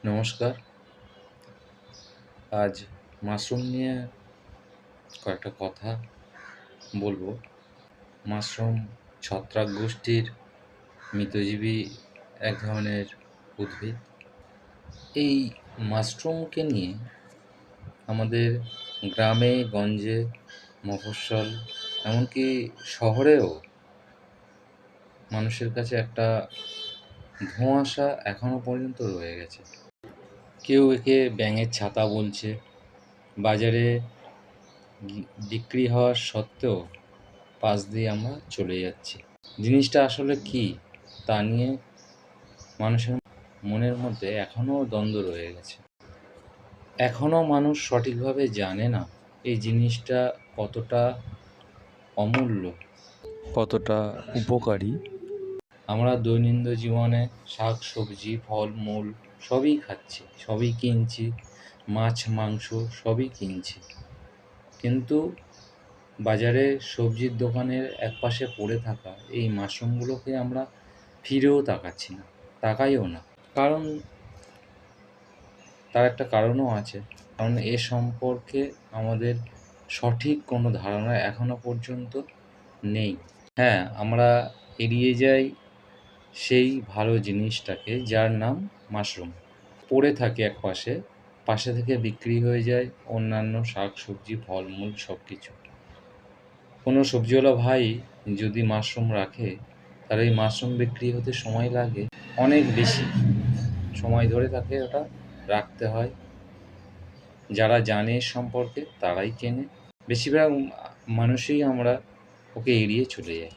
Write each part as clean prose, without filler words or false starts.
নমস্কার। আজ মাশরুম নিয়ে কয়েকটা কথা বলবো। মাশরুম ছত্রাক গোষ্ঠীর মিতজীবী এক ধরনের উদ্ভিদ। এই মাশরুমকে নিয়ে আমাদের গ্রামে গঞ্জে, মফস্বল, এমনকি শহরেও মানুষের কাছে একটা ধোঁয়াশা এখনো পর্যন্ত রয়ে গেছে। কেউ একে ব্যাঙের ছাতা বলছে। বাজারে বিক্রি হওয়ার সত্ত্বেও পাশ দিয়ে আমরা চলে যাচ্ছি। জিনিসটা আসলে কী তা নিয়ে মানুষের মনের মধ্যে এখনও দ্বন্দ্ব রয়ে গেছে। এখনও মানুষ সঠিকভাবে জানে না এই জিনিসটা কতটা অমূল্য, কতটা উপকারী। আমরা দৈনন্দিন জীবনে শাক সবজি ফলমূল সবই খাচ্ছি, সবই কিনছি, মাছ মাংস সবই কিনছি, কিন্তু বাজারে সবজির দোকানের একপাশে পড়ে থাকা এই মাশরুমগুলোকে আমরা ফিরেও তাকাচ্ছি না, তাকাইও না। কারণ তার একটা কারণও আছে। কারণ এ সম্পর্কে আমাদের সঠিক কোনো ধারণা এখনো পর্যন্ত নেই। হ্যাঁ, আমরা এড়িয়ে যাই সেই ভালো জিনিসটাকে, যার নাম মাশরুম। পড়ে থাকে একপাশে, পাশে থেকে বিক্রি হয়ে যায় অন্যান্য শাক সবজি ফলমূল সব কিছু। কোনো সবজিওয়ালা ভাই যদি মাশরুম রাখে, তার এই মাশরুম বিক্রি হতে সময় লাগে অনেক বেশি সময় ধরে, তাকে ওটা রাখতে হয়। যারা জানে এর সম্পর্কে তারাই কেনে। বেশিরভাগ মানুষই আমরা ওকে এড়িয়ে চলে যাই।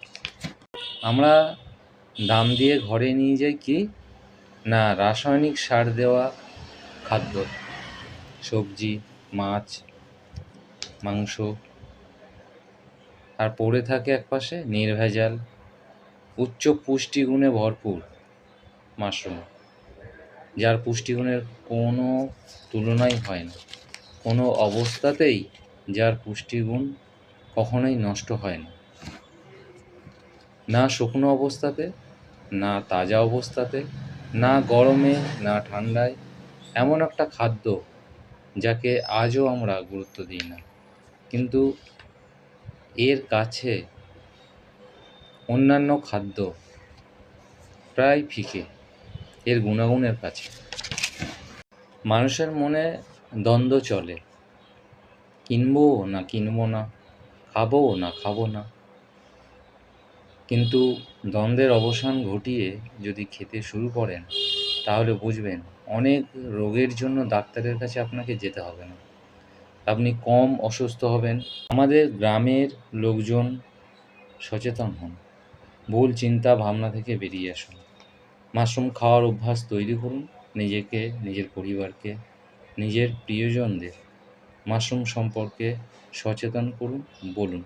আমরা দাম দিয়ে ঘরে নিয়ে যাই কি না, রাসায়নিক সার দেওয়া খাদ্য, সবজি মাছ মাংস, আর পড়ে থাকে একপাশে নির্ভেজাল উচ্চ পুষ্টিগুণে ভরপুর মাশরুম, যার পুষ্টিগুণের কোনো তুলনাই হয় না। কোনো অবস্থাতেই যার পুষ্টিগুণ কখনোই নষ্ট হয় না, না শুকনো অবস্থাতে, না তাজা অবস্থাতে, না গরমে না ঠান্ডায়। এমন একটা খাদ্য যাকে আজও আমরা গুরুত্ব দিই না, কিন্তু এর কাছে অন্যান্য খাদ্য প্রায় ফিকে এর গুণাগুণের কাছে। মানুষের মনে দ্বন্দ্ব চলে, কিনবো না কিনবো না, খাবো না খাবো না। কিন্তু দ্বন্দ্বের অবসান ঘটিয়ে যদি খেতে শুরু করেন, তাহলে বুঝবেন অনেক রোগের জন্য ডাক্তারের কাছে আপনাকে যেতে হবে না, আপনি কম অসুস্থ হবেন। আমাদের গ্রামের লোকজন সচেতন হন, ভুল চিন্তা ভাবনা থেকে বেরিয়ে আসুন। মাশরুম খাওয়ার অভ্যাস তৈরি করুন, নিজেকে, নিজের পরিবারকে, নিজের প্রিয়জনদের মাশরুম সম্পর্কে সচেতন করুন, বলুন।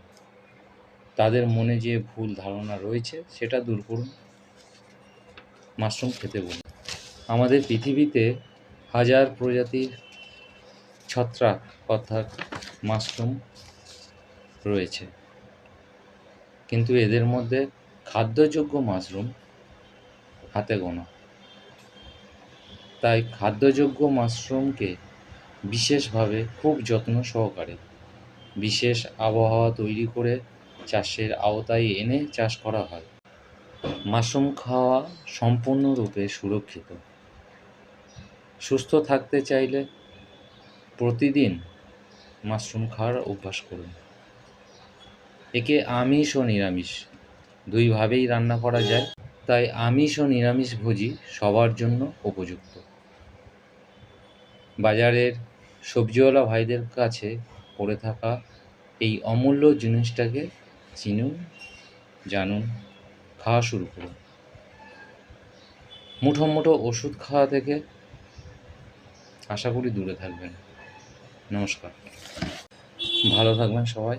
তাদের মনে যে ভুল ধারণা রয়েছে সেটা দূর করুন, মাশরুম খেতে বলুন। আমাদের পৃথিবীতে হাজার প্রজাতির ছত্রাক অর্থাৎ মাশরুম রয়েছে, কিন্তু এদের মধ্যে খাদ্যযোগ্য মাশরুম হাতে গোনা। তাই খাদ্যযোগ্য মাশরুমকে বিশেষভাবে খুব যত্ন সহকারে বিশেষ আবহাওয়া তৈরি করে চাষের আওতায় এনে চাষ করা হয়। মাশরুম খাওয়া সম্পূর্ণরূপে সুরক্ষিত। সুস্থ থাকতে চাইলে প্রতিদিন মাশরুম খাওয়ার অভ্যাস করুন। একে আমিষ ও নিরামিষ দুইভাবেই রান্না করা যায়, তাই আমিষ ও নিরামিষভোজী সবার জন্য উপযুক্ত। বাজারের সবজিওয়ালা ভাইদের কাছে পড়ে থাকা এই অমূল্য জিনিসটাকে চিনুন, জানুন, খাওয়া শুরু করুন। মুঠো মুঠো ওষুধ খাওয়া থেকে আশা করি দূরে থাকবেন। নমস্কার, ভালো থাকবেন সবাই।